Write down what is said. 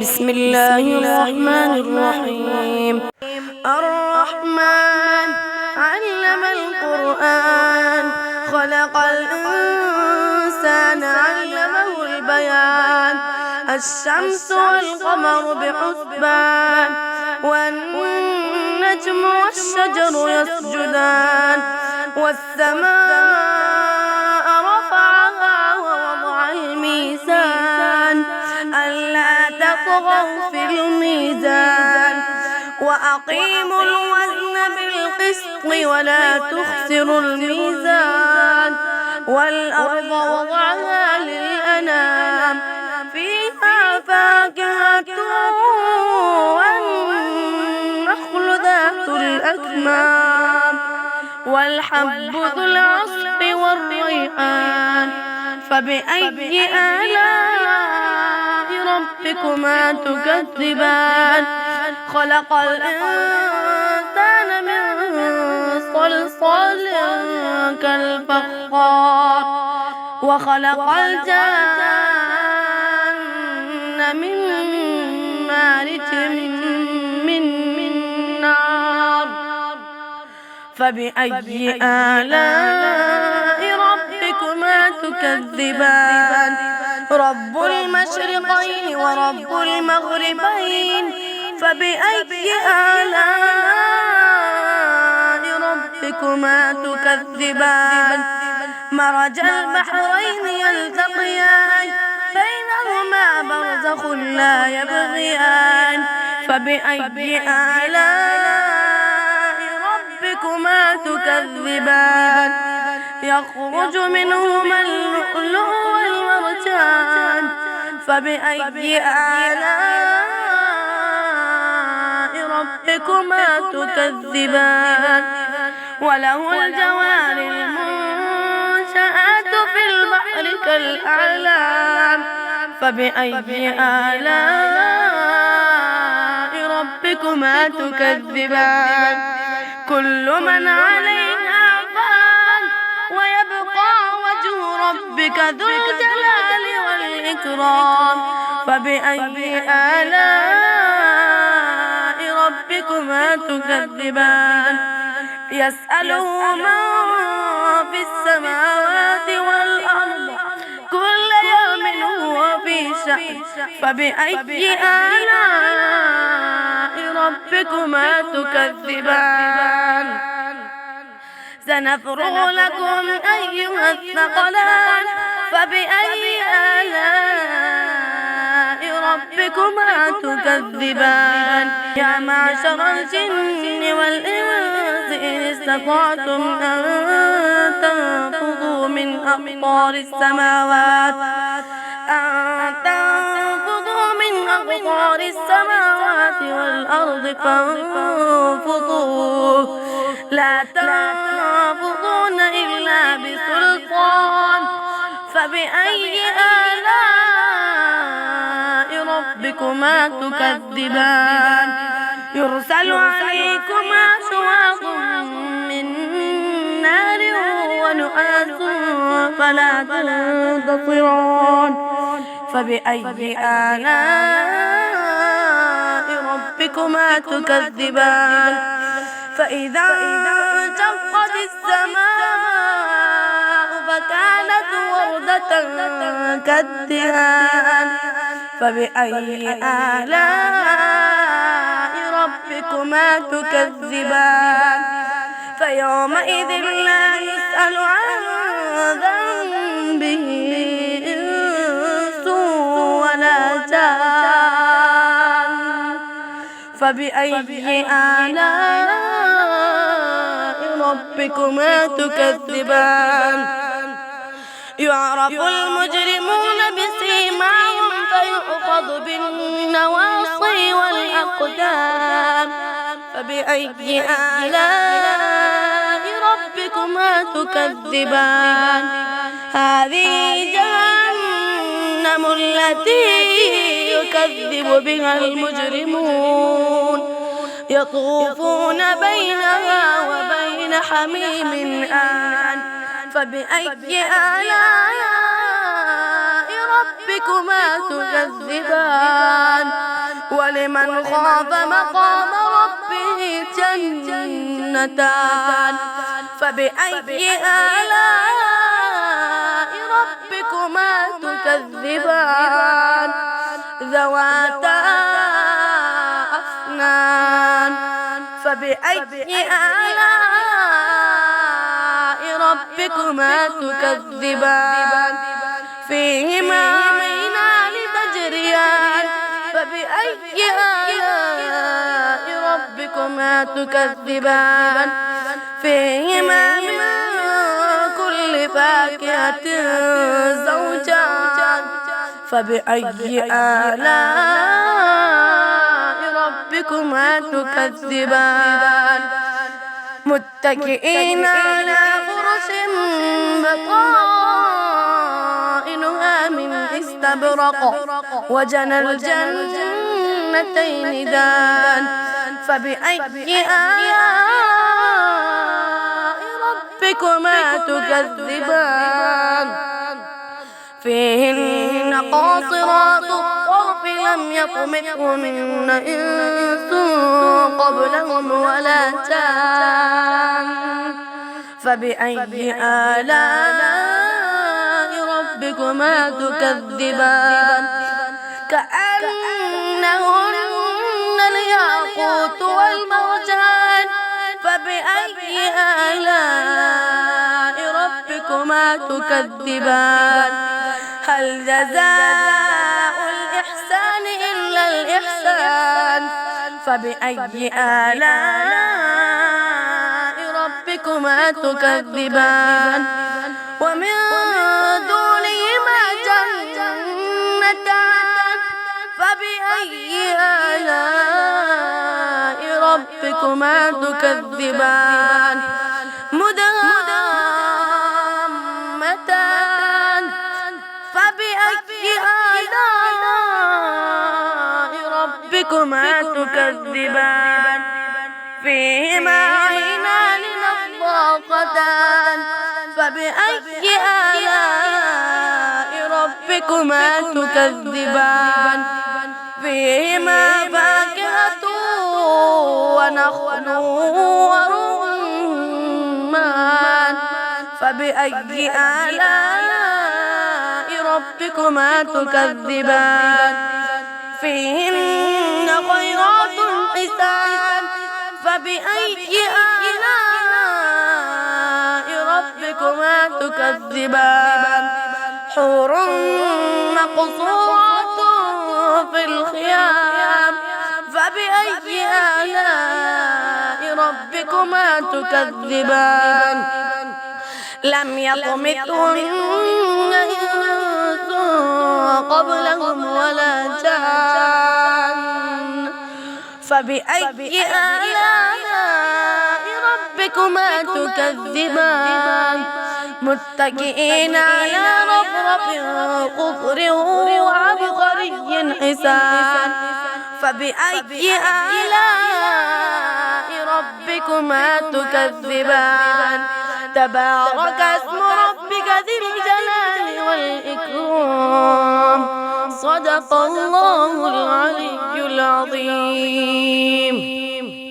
بسم الله الرحمن الرحيم. الرحمن علم القرآن، خلق الإنسان علمه البيان. الشمس والقمر بحسبان، والنجم والشجر يسجدان. والسماء رفعها ووضع الميزان، ألا تطغوا في الميزان. وأقيموا الوزن بالقسط ولا تخسروا الميزان. والأرض وضعها للأنام، فيها فاكهة والنخل ذات الأكمام، والحب ذو العصف والريحان. فبأي آلاء ربكما تكذبان؟ خلق الإنسان من صلصال كالفخار، وخلق الجان من مارج من نار. فبأي آلاء ربكما تكذبان؟ رب المشرقين ورب المغربين. فبأي آلاء ربكما تكذبان؟ مرج البحرين يلتقيان، بينهما برزخ لا يبغيان. فبأي آلاء ربكما تكذبان؟ يخرج منهما اللؤلؤ والمرجان. فبأي آلاء ربكما تكذبان؟ وله الجوار المنشآت في البحر كالأعلام. فبأي آلاء ربكما تكذبان؟ كل من عليها فان، ويبقى وجه ربك ذو الجلال والإكرام. فبأي آلاء ربكما تكذبان؟ يسأله من في السماوات والأرض، كل يوم هو في شأن. فبأي آلاء ربكما تكذبان؟ سنفرغ لكم أيها الثقلان. فبأي آلاء ربكما تكذبان؟ يا معشر الجن والإنس إن استطعتم أن تنفذوا من أقطار السماوات والأرض فانفضوا، لا تنفضون إلا بسلطان. فبأي آلاء ربكما تكذبان؟ يرسل عليكما شواظ من نار ونحاس فلا تنتصران. فبأي آلاء ربكما تكذبان؟ فإذا انشقت السماء فكانت وردة كالدهان. فبأي آلاء ربكما تكذبان؟ فيومئذ لا يسأل عن ذنبه إنس ولا جان. فبأي آلاء ربكما تكذبان؟ يعرف المجرمون بسيماهم فيؤخذ بالنواصي والأقدام. فبأي آلاء ربكما تكذبان؟ هذه جهنم التي يكذب بها المجرمون، يطوفون بينها وبين حميم آن. فبأي آلاء ربكما تكذبان؟ ولمن خاف مقام ربه جنتان فبأي آلاء ربكما تكذبان ذواتا أفنان فبأي آلاء ربكما تكذبان فيهما عينان تجريان فبأي آلاء ربكما تكذبان فيهما من كل فاكهة زوجان فبأي آلاء ربكما تكذبان متكئين على فرش بطائنها من استبرق وجنى الجنتين دان فبأي آلاء ربكما تكذبان فيهن قاصرات الطرف لم يطمثهن إنس قبلهم ولا جان فبأي آلاء ربكما تكذبان كأنهن الياقوت والمرجان فبأي آلاء ربكما تكذبان هل جزاء الإحسان إلا الإحسان فبأي آلاء ربكما تكذبان ومن دونهما جنتان فبأي آلاء ربكما تكذبان مدهامتان فبأي آلاء ربكما تكذبان فيهما عينان نضاختان فبأي آلاء ربكما تكذبان فيهما فاكهة ونخل ورمان فبأي آلاء ربكما تكذبان فيهن خيرات حسان فبأي آلاء ربكما تكذبان حور مقصورات في الخيام فبأي آلاء ربكما تكذبان لم يطمثهن إنس قبلهم ولا جان فبأي آلاء ربكما تكذبان متكئين على رفرف خضر وعبقري حسان فبأي آلاء ربكما تكذبان تبارك اسم ربك ذي الجلال والإكرام صدق الله العلي العظيم.